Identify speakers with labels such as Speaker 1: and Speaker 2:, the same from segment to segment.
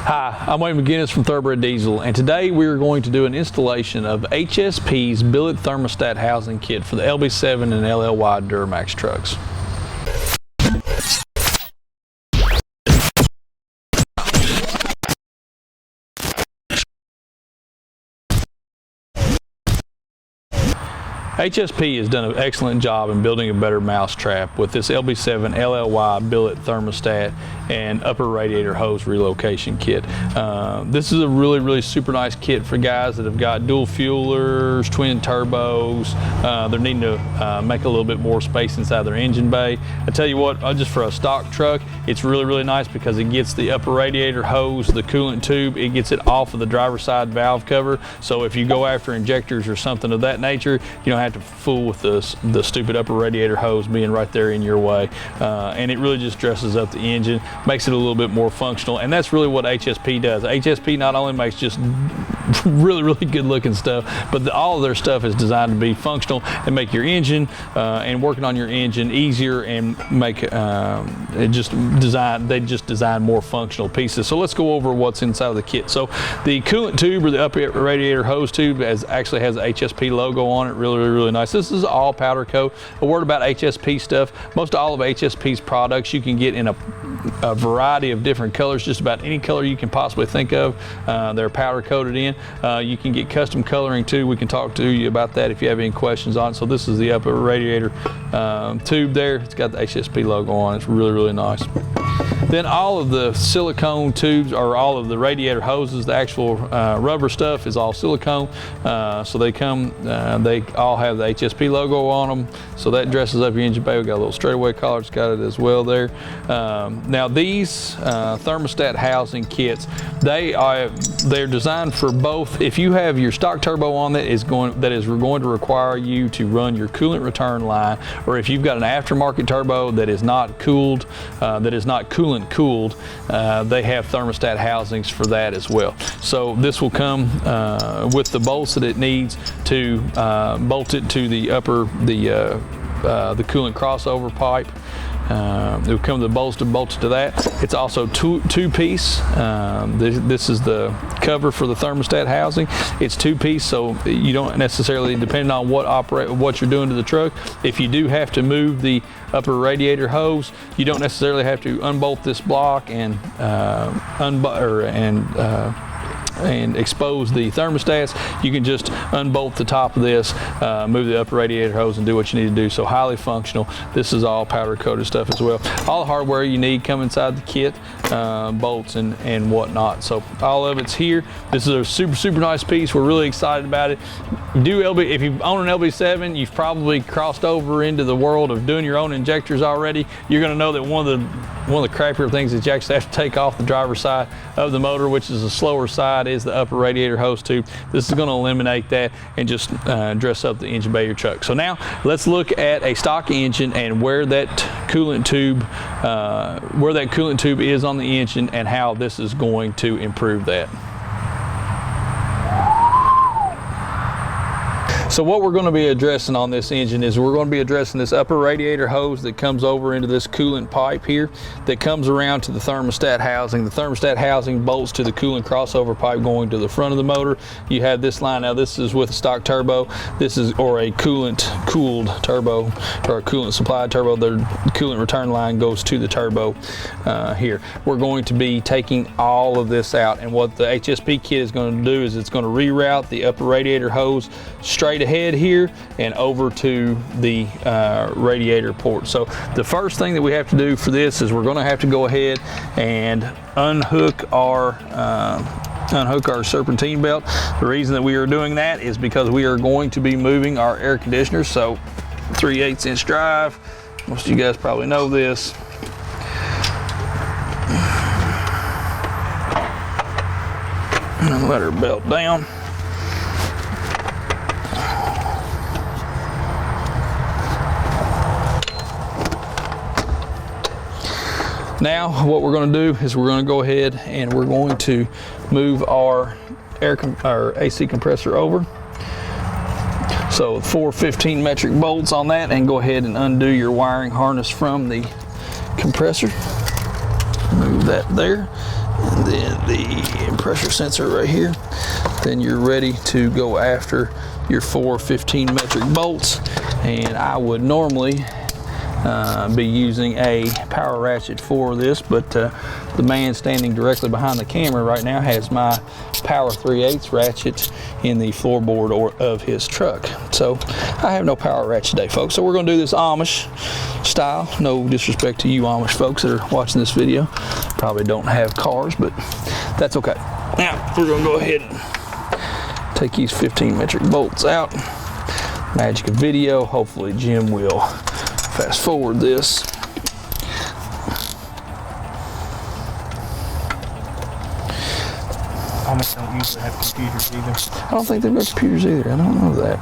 Speaker 1: Hi, I'm Wayne McGinnis from Thoroughbred Diesel, and today we are going to do an installation of HSP's Billet Thermostat housing kit for the LB7 and LLY Duramax trucks. HSP has done an excellent job in building a better mousetrap with this LB7 LLY Billet Thermostat and upper radiator hose relocation kit. This is a really super nice kit for guys that have got dual fuelers, twin turbos. They're needing to make a little bit more space inside their engine bay. I tell you what, just for a stock truck, it's really nice because it gets the upper radiator hose, the coolant tube, it gets it off of the driver's side valve cover. So if you go after injectors or something of that nature, you don't have to fool with the stupid upper radiator hose being right there in your way. And it really just dresses up the engine, makes it a little bit more functional, and that's really what HSP does. HSP not only makes just really good looking stuff, but all of their stuff is designed to be functional and make your engine and working on your engine easier and make they just design more functional pieces. So let's go over what's inside of the kit. So the coolant tube, or the upper radiator hose tube, actually has the HSP logo on it. Really nice. This is all powder coat. A word about HSP stuff: most all of HSP's products you can get in a variety of different colors, just about any color you can possibly think of. They're powder coated in. You can get custom coloring too. We can talk to you about that if you have any questions on it. So this is the upper radiator tube there. It's got the HSP logo on it. It's really nice. Then all of the silicone tubes, or all of the radiator hoses, the actual rubber stuff is all silicone. So they all have the HSP logo on them. So that dresses up your engine bay. We got a little straightaway collar, it's got it as well there. Now these thermostat housing kits, they're designed for both. If you have your stock turbo on that is going to require you to run your coolant return line, or if you've got an aftermarket turbo that is not cooled, that is not coolant cooled, they have thermostat housings for that as well. So this will come with the bolts that it needs to bolt it to the the coolant crossover pipe. It will come with the bolts to bolt it to that. It's also two-piece. This is the cover for the thermostat housing. It's two-piece, so you don't necessarily, depending on what you're doing to the truck, if you do have to move the upper radiator hose, you don't necessarily have to unbolt this block and and expose the thermostats. You can just unbolt the top of this, move the upper radiator hose, and do what you need to do. So highly functional. This is all powder coated stuff as well. All the hardware you need come inside the kit, bolts and whatnot. So all of it's here. This is a super nice piece. We're really excited about it. If you own an LB7, you've probably crossed over into the world of doing your own injectors already. You're going to know that one of the crappier things that you actually have to take off the driver's side of the motor, which is the slower side, is the upper radiator hose tube. This is going to eliminate that and just dress up the engine bay of your truck. So now let's look at a stock engine and where that coolant tube is on the engine and how this is going to improve that. So what we're going to be addressing on this engine is we're going to be addressing this upper radiator hose that comes over into this coolant pipe here that comes around to the thermostat housing. The thermostat housing bolts to the coolant crossover pipe going to the front of the motor. You have this line. Now this is with a stock turbo. This is, or a coolant cooled turbo, or a coolant supplied turbo. The coolant return line goes to the turbo here. We're going to be taking all of this out, and what the HSP kit is going to do is it's going to reroute the upper radiator hose straight ahead here and over to the radiator port. So the first thing that we have to do for this is we're going to have to go ahead and unhook our serpentine belt. The reason that we are doing that is because we are going to be moving our air conditioner. So 3/8 inch drive, most of you guys probably know this. And let her belt down. Now what we're going to do is we're going to go ahead and we're going to move our AC compressor over. So 4 15 metric bolts on that, and go ahead and undo your wiring harness from the compressor. Move that there. then the pressure sensor right here. Then you're ready to go after your 4 15 metric bolts. And I would normally be using a power ratchet for this, but the man standing directly behind the camera right now has my power 3/8 ratchet in the floorboard of his truck. So I have no power ratchet today, folks. So we're going to do this Amish style. No disrespect to you Amish folks that are watching this video. Probably don't have cars, but that's okay. Now we're going to go ahead and take these 15 metric bolts out. Magic of video. Hopefully Jim will fast forward this.
Speaker 2: Amish don't usually have computers either.
Speaker 1: I don't think they've got computers either. I don't know that.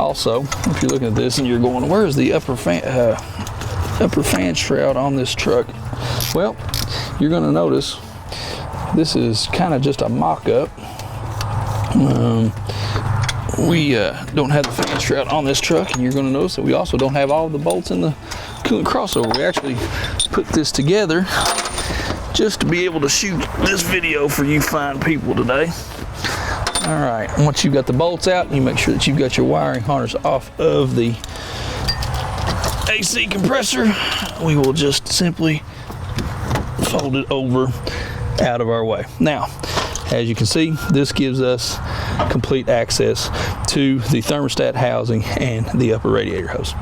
Speaker 1: Also, if you're looking at this and you're going, where's the upper fan shroud on this truck? Well, you're going to notice this is kind of just a mock-up. We don't have the fan shroud on this truck, and you're going to notice that we also don't have all the bolts in the coolant crossover. We actually put this together just to be able to shoot this video for you fine people today. All right, once you've got the bolts out, you make sure that you've got your wiring harness off of the AC compressor. We will just simply fold it over out of our way. Now, as you can see, this gives us complete access to the thermostat housing and the upper radiator hose.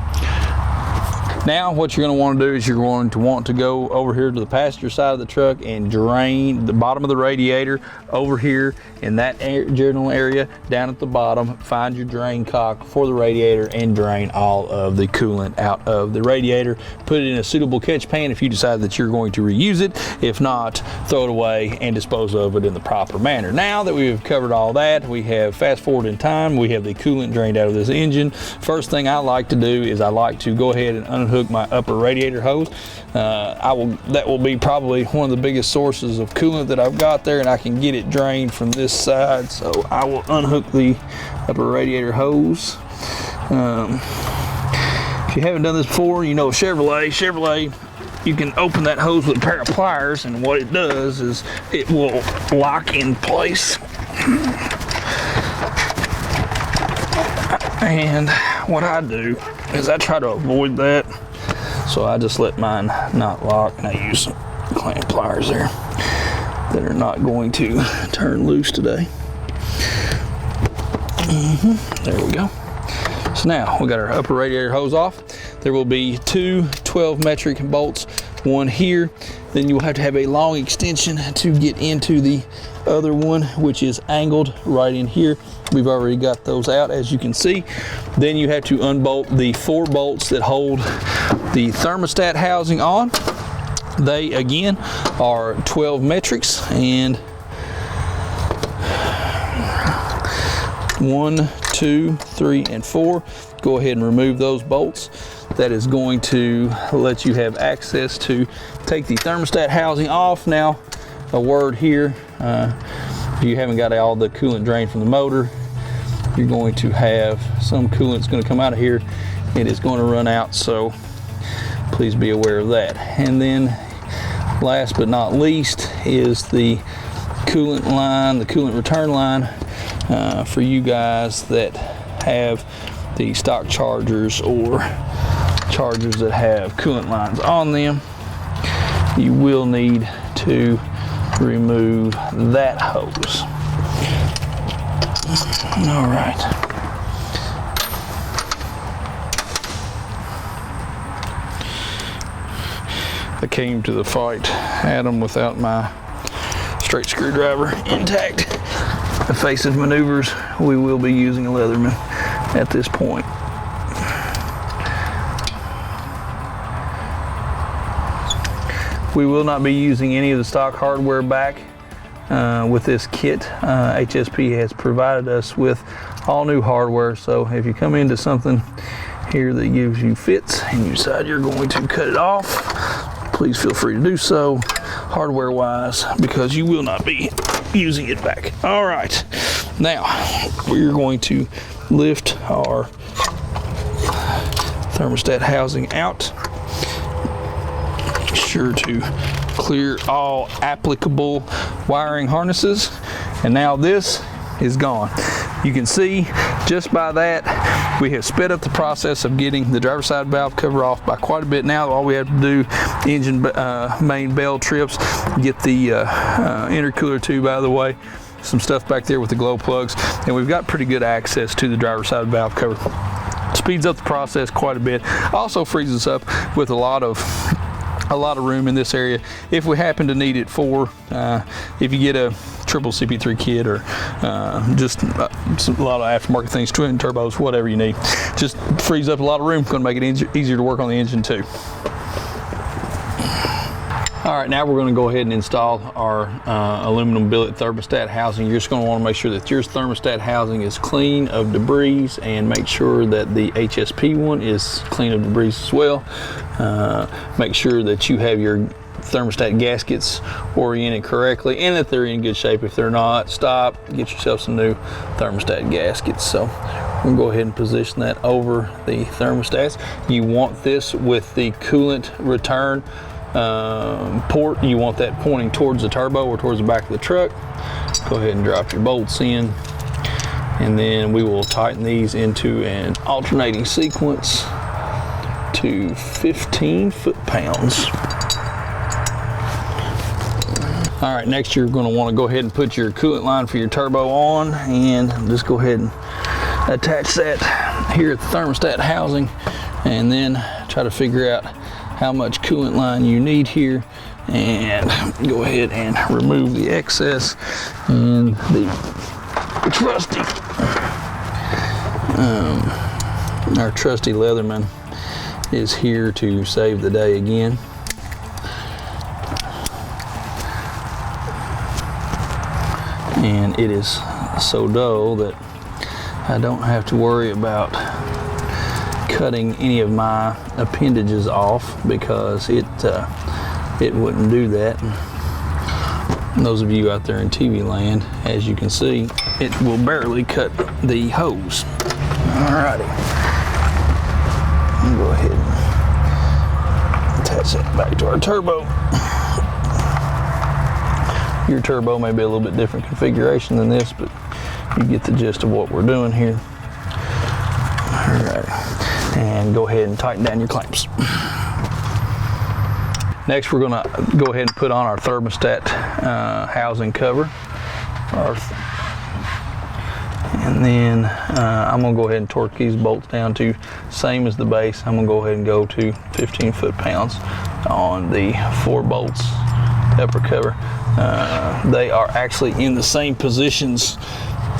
Speaker 1: Now what you're going to want to do is you're going to want to go over here to the passenger side of the truck and drain the bottom of the radiator over here in that general area down at the bottom. Find your drain cock for the radiator and drain all of the coolant out of the radiator. Put it in a suitable catch pan if you decide that you're going to reuse it. If not, throw it away and dispose of it in the proper manner. Now that we've covered all that, we have fast forward in time. We have the coolant drained out of this engine. First thing I like to do is I like to go ahead and unhook my upper radiator hose. That will be probably one of the biggest sources of coolant that I've got there, and I can get it drained from this side. So I will unhook the upper radiator hose. If you haven't done this before, you know Chevrolet, you can open that hose with a pair of pliers, and what it does is it will lock in place. And what I do is I try to avoid that. So I just let mine not lock, and I use some clamp pliers there that are not going to turn loose today. There we go. So now we got our upper radiator hose off. There will be 2 12 metric bolts, one here. Then you'll have to have a long extension to get into the other one, which is angled right in here. We've already got those out, as you can see. Then you have to unbolt the 4 bolts that hold the thermostat housing on. They again are 12 metrics, and 1, 2, 3, and 4. Go ahead and remove those bolts. That is going to let you have access to take the thermostat housing off. Now, a word here, if you haven't got all the coolant drained from the motor, you're going to have some coolant that's going to come out of here. It is going to run out, so please be aware of that. And then last but not least is the coolant line, the coolant return line for you guys that have the stock chargers or chargers that have coolant lines on them. You will need to remove that hose. All right. I came to the fight, Adam, without my straight screwdriver intact. Evasive maneuvers, we will be using a Leatherman at this point. We will not be using any of the stock hardware back with this kit. HSP has provided us with all new hardware, so if you come into something here that gives you fits and you decide you're going to cut it off, please feel free to do so hardware wise, because you will not be using it back. All right, now we're going to lift our thermostat housing out. Be sure to clear all applicable wiring harnesses, and now this is gone. You can see just by that we have sped up the process of getting the driver's side valve cover off by quite a bit. Now all we have to do, engine main bell trips, get the intercooler tube out of the way, some stuff back there with the glow plugs, and we've got pretty good access to the driver's side valve cover. Speeds up the process quite a bit. Also frees us up with a lot of room in this area if we happen to need it for if you get a triple CP3 kit or just a lot of aftermarket things, twin turbos, whatever you need. Just frees up a lot of room. Going to make it easier to work on the engine too. All right, now we're going to go ahead and install our aluminum billet thermostat housing. You're just going to want to make sure that your thermostat housing is clean of debris, and make sure that the HSP one is clean of debris as well. Make sure that you have your thermostat gaskets oriented correctly and that they're in good shape. If they're not, stop, get yourself some new thermostat gaskets. So we'll go ahead and position that over the thermostats. You want this with the coolant return port. You want that pointing towards the turbo or towards the back of the truck. Go ahead and drop your bolts in, and then we will tighten these into an alternating sequence to 15 foot-pounds. All right, next you're going to want to go ahead and put your coolant line for your turbo on, and just go ahead and attach that here at the thermostat housing, and then try to figure out how much coolant line you need here, and go ahead and remove the excess. And the trusty our trusty Leatherman is here to save the day again. And it is so dull that I don't have to worry about cutting any of my appendages off, because it wouldn't do that. And those of you out there in TV land, as you can see, it will barely cut the hose. Alrighty, go ahead and attach that back to our turbo. Your turbo may be a little bit different configuration than this, but you get the gist of what we're doing here. All right, and go ahead and tighten down your clamps. Next, we're gonna go ahead and put on our thermostat housing cover. And then I'm gonna go ahead and torque these bolts down to same as the base. I'm gonna go ahead and go to 15 foot-pounds on the 4 bolts upper cover. They are actually in the same positions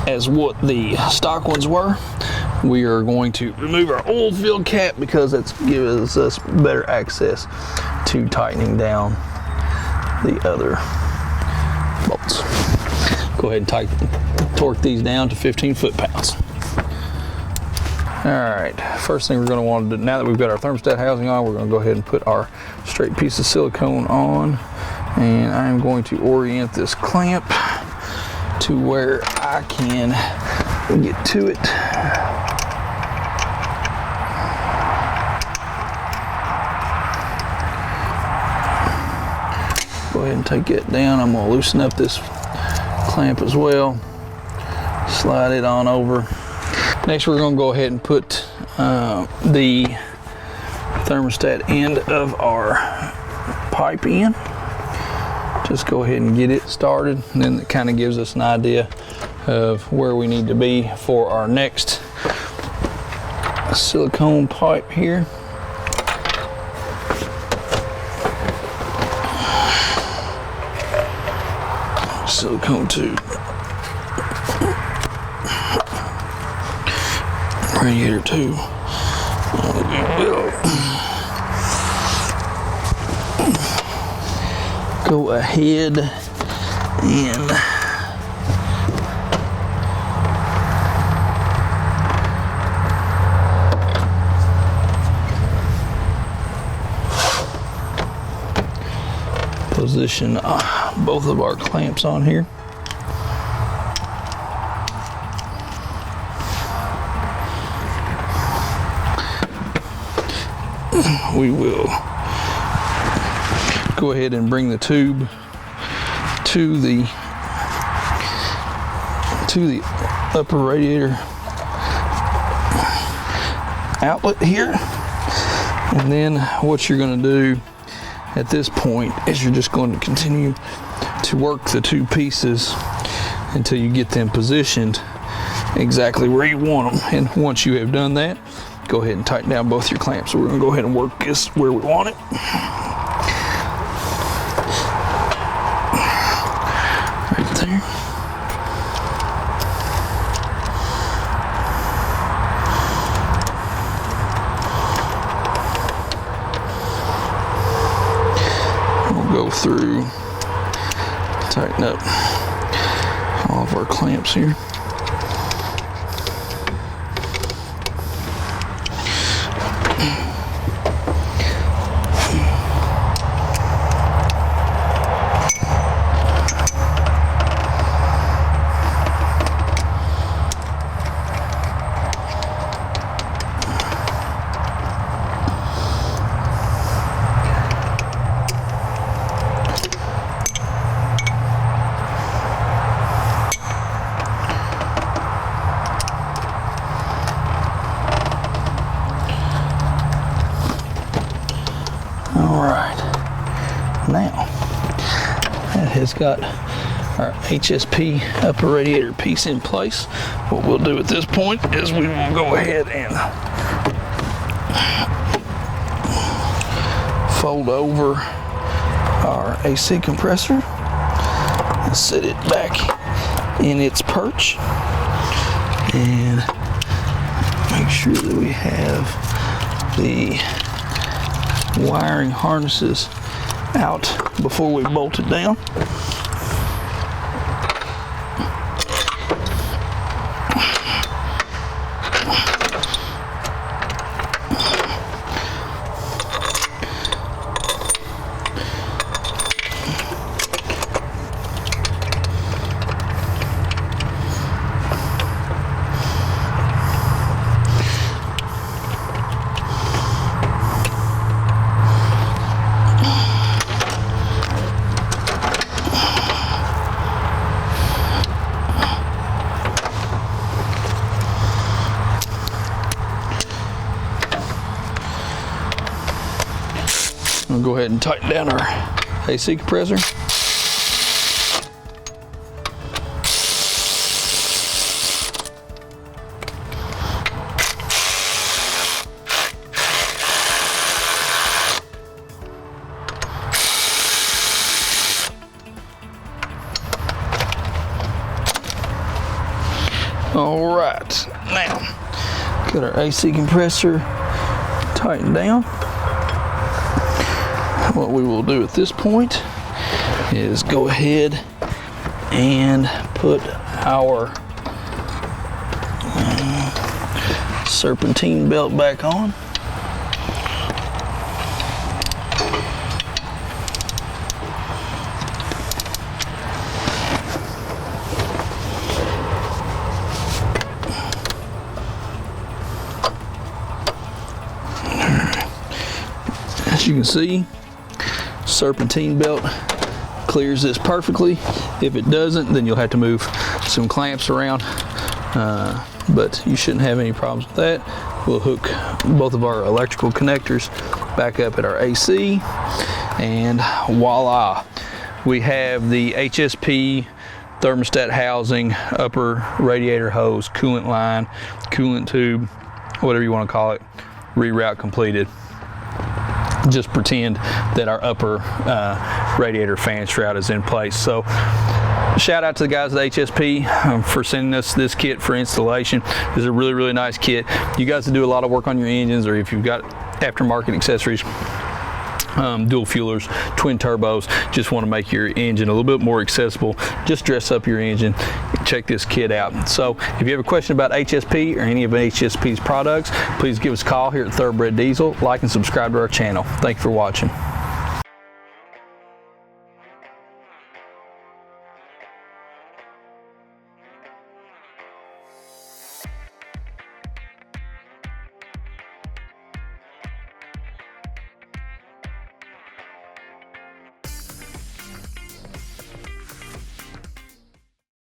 Speaker 1: as what the stock ones were. We are going to remove our oil filled cap because that's gives us better access to tightening down the other bolts. Go ahead and torque these down to 15 foot-pounds. All right, first thing we're going to want to do, now that we've got our thermostat housing on, we're going to go ahead and put our straight piece of silicone on. And I'm going to orient this clamp to where I can get to it. Go ahead and take it down. I'm going to loosen up this clamp as well. Slide it on over. Next, we're going to go ahead and put the thermostat end of our pipe in. Just go ahead and get it started, and then it kind of gives us an idea of where we need to be for our next silicone pipe here. Silicone tube. Radiator tube. Go ahead and position both of our clamps on here. We will go ahead and bring the tube to the upper radiator outlet here. And then what you're going to do at this point is you're just going to continue to work the two pieces until you get them positioned exactly where you want them. And once you have done that, go ahead and tighten down both your clamps. So we're going to go ahead and work this where we want it. Right there. Go through, tighten up all of our clamps here. Now, that has got our HSP upper radiator piece in place. What we'll do at this point is we will go ahead and fold over our AC compressor and set it back in its perch, and make sure that we have the wiring harnesses out before we bolt it down. We'll go ahead and tighten down our AC compressor. All right, now got our AC compressor tightened down. What we will do at this point is go ahead and put our serpentine belt back on. As you can see, serpentine belt clears this perfectly. If it doesn't, then you'll have to move some clamps around, but you shouldn't have any problems with that. We'll hook both of our electrical connectors back up at our AC, and voila, we have the HSP thermostat housing, upper radiator hose, coolant line, coolant tube, whatever you want to call it, reroute completed. Just pretend that our upper radiator fan shroud is in place. So shout out to the guys at HSP for sending us this kit for installation. This is a really, really nice kit. You guys that do a lot of work on your engines, or if you've got aftermarket accessories, dual fuelers, twin turbos, just want to make your engine a little bit more accessible, just dress up your engine, check this kit out. So if you have a question about HSP or any of HSP's products, please give us a call here at Thoroughbred Diesel. Like and subscribe to our channel. Thank you for watching.